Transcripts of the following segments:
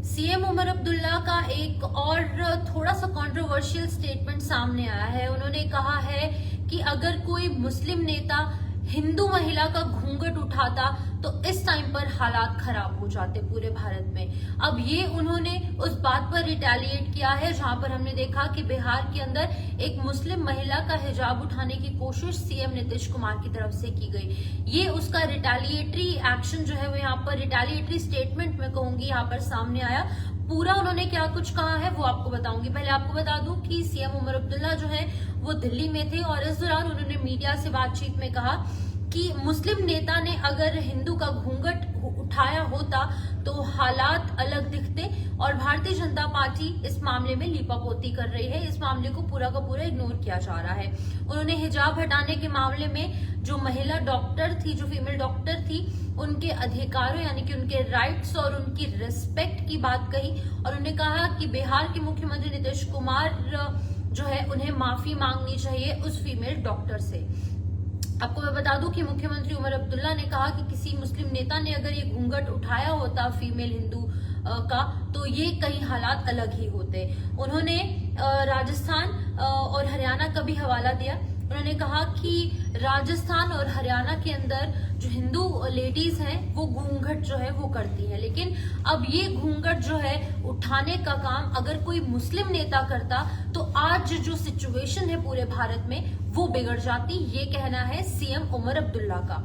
CM Omar Abdullah का एक और थोड़ा सा कंट्रोवर्शियल स्टेटमेंट सामने आया है। उन्होंने कहा है कि अगर कोई मुस्लिम नेता हिंदू महिला का घूंघट उठाता तो इस टाइम पर हालात खराब हो जाते पूरे भारत में। अब ये उन्होंने उस बात पर रिटेलिएट किया है जहां पर हमने देखा कि बिहार के अंदर एक मुस्लिम महिला का हिजाब उठाने की कोशिश सीएम नीतीश कुमार की तरफ से की गई। ये उसका रिटेलिएटरी एक्शन जो है वो यहाँ पर रिटेलिएटरी स्टेटमेंट में कहूंगी यहाँ पर सामने आया। पूरा उन्होंने क्या कुछ कहा है वो आपको बताऊंगी। पहले आपको बता दूं कि सीएम उमर अब्दुल्ला जो है वो दिल्ली में थे और इस दौरान उन्होंने मीडिया से बातचीत में कहा कि मुस्लिम नेता ने अगर हिंदू का घूंघट उठाया होता तो हालात अलग दिखते और भारतीय जनता पार्टी इस मामले में लीपापोती कर रही है। इस मामले को पूरा का पूरा इग्नोर किया जा रहा है। उन्होंने हिजाब हटाने के मामले में जो महिला डॉक्टर थी, जो फीमेल डॉक्टर थी, उनके अधिकारों यानी कि उनके राइट्स और उनकी रिस्पेक्ट की बात कही और उन्होंने कहा कि बिहार के मुख्यमंत्री नीतीश कुमार जो है उन्हें माफी मांगनी चाहिए उस फीमेल डॉक्टर से। आपको मैं बता दूं कि मुख्यमंत्री उमर अब्दुल्ला ने कहा कि किसी मुस्लिम नेता ने अगर ये घूंघट उठाया होता फीमेल हिंदू का तो ये कई हालात अलग ही होते। उन्होंने राजस्थान और हरियाणा का भी हवाला दिया। उन्होंने कहा कि राजस्थान और हरियाणा के अंदर जो हिंदू लेडीज हैं वो घूंघट जो है वो करती है, लेकिन अब ये घूंघट जो है उठाने का काम अगर कोई मुस्लिम नेता करता तो आज जो सिचुएशन है पूरे भारत में वो बिगड़ जाती। ये कहना है सीएम उमर अब्दुल्ला का।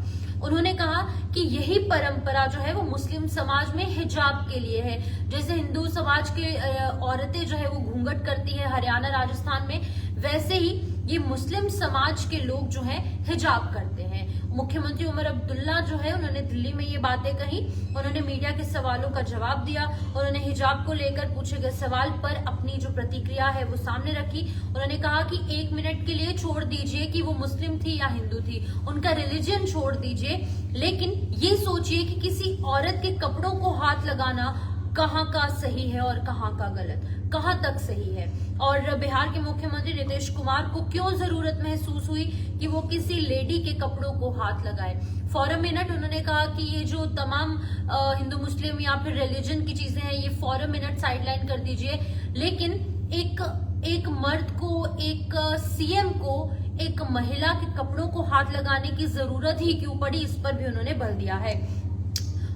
उन्होंने कहा कि यही परंपरा जो है वो मुस्लिम समाज में हिजाब के लिए है। जैसे हिंदू समाज के औरतें जो है वो घूंघट करती है हरियाणा राजस्थान में, वैसे ही ये मुस्लिम समाज के लोग जो है हिजाब करते हैं। मुख्यमंत्री उमर अब्दुल्ला जो है उन्होंने दिल्ली में ये बातें कही। उन्होंने मीडिया के सवालों का जवाब दिया। उन्होंने हिजाब को लेकर पूछे गए सवाल पर अपनी जो प्रतिक्रिया है वो सामने रखी। उन्होंने कहा कि 1 मिनट के लिए छोड़ दीजिए कि वो मुस्लिम थी या हिंदू थी, उनका रिलीजन छोड़ दीजिए, लेकिन ये सोचिए कि किसी औरत के कपड़ों को हाथ लगाना कहाँ का सही है और कहाँ का गलत, कहाँ तक सही है। और बिहार के मुख्यमंत्री नीतीश कुमार को क्यों जरूरत महसूस हुई कि वो किसी लेडी के कपड़ों को हाथ लगाए। फॉर अ मिनट उन्होंने कहा कि ये जो तमाम हिंदू मुस्लिम या फिर रिलीजन की चीजें हैं ये फॉर अ मिनट साइडलाइन कर दीजिए, लेकिन एक मर्द को, एक सीएम को एक महिला के कपड़ों को हाथ लगाने की जरूरत ही क्यों पड़ी, इस पर भी उन्होंने बल दिया है।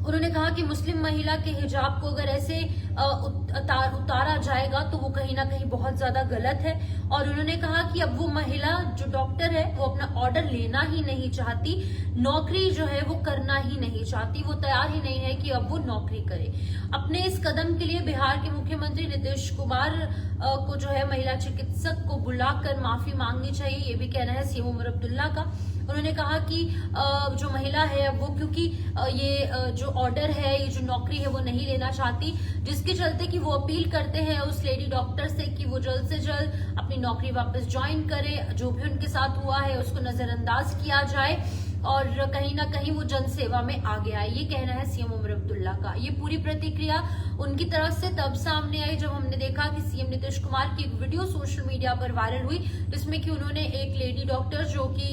उन्होंने कहा कि मुस्लिम महिला के हिजाब को अगर ऐसे उतारा जाएगा तो वो कहीं ना कहीं बहुत ज्यादा गलत है। और उन्होंने कहा कि अब वो महिला जो डॉक्टर है वो अपना ऑर्डर लेना ही नहीं चाहती, नौकरी जो है वो करना ही नहीं चाहती, वो तैयार ही नहीं है कि अब वो नौकरी करे। अपने इस कदम के लिए बिहार के मुख्यमंत्री नीतीश कुमार को जो है महिला चिकित्सक को बुलाकर माफी मांगनी चाहिए, ये भी कहना है सीएम उमर अब्दुल्ला का। उन्होंने कहा कि जो महिला है वो क्योंकि ये जो ऑर्डर है, ये जो नौकरी है वो नहीं लेना चाहती, जिसके चलते कि वो अपील करते हैं उस लेडी डॉक्टर से कि वो जल्द से जल्द अपनी नौकरी वापस ज्वाइन करे, जो भी उनके साथ हुआ है उसको नजरअंदाज किया जाए और कहीं ना कहीं वो जनसेवा में आगे आए। ये कहना है सीएम उमर अब्दुल्ला का। ये पूरी प्रतिक्रिया उनकी तरफ से तब सामने आई जब हमने देखा कि सीएम नीतीश कुमार की एक वीडियो सोशल मीडिया पर वायरल हुई, जिसमें कि उन्होंने एक लेडी डॉक्टर जो कि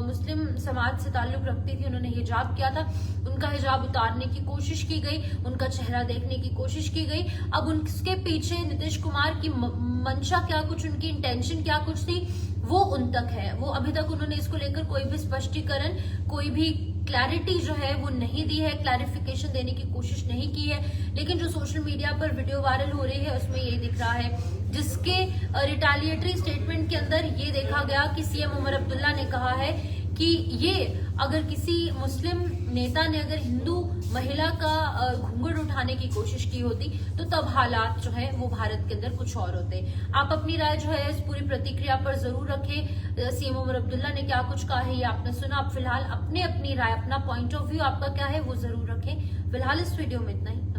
मुस्लिम समाज से ताल्लुक रखती थी, उन्होंने हिजाब किया था, उनका हिजाब उतारने की कोशिश की गई, उनका चेहरा देखने की कोशिश की गई। अब उनके पीछे नीतीश कुमार की मंशा क्या कुछ, उनकी इंटेंशन क्या कुछ थी, वो उन तक है। वो अभी तक उन्होंने इसको लेकर कोई भी स्पष्टीकरण, कोई भी क्लैरिटी जो है वो नहीं दी है, क्लैरिफिकेशन देने की कोशिश नहीं की है। लेकिन जो सोशल मीडिया पर वीडियो वायरल हो रही है उसमें यही दिख रहा है, जिसके रिटेलिएटरी स्टेटमेंट के अंदर ये देखा गया कि सीएम उमर अब्दुल्ला ने कहा है कि ये अगर किसी मुस्लिम नेता ने अगर हिंदू महिला का घूंघट उठाने की कोशिश की होती तो तब हालात जो है वो भारत के अंदर कुछ और होते। आप अपनी राय जो है इस पूरी प्रतिक्रिया पर जरूर रखें। सीएम उमर अब्दुल्ला ने क्या कुछ कहा है ये आपने सुना। आप फिलहाल अपनी राय, अपना पॉइंट ऑफ व्यू आपका क्या है वो जरूर रखें। फिलहाल इस वीडियो में इतना ही।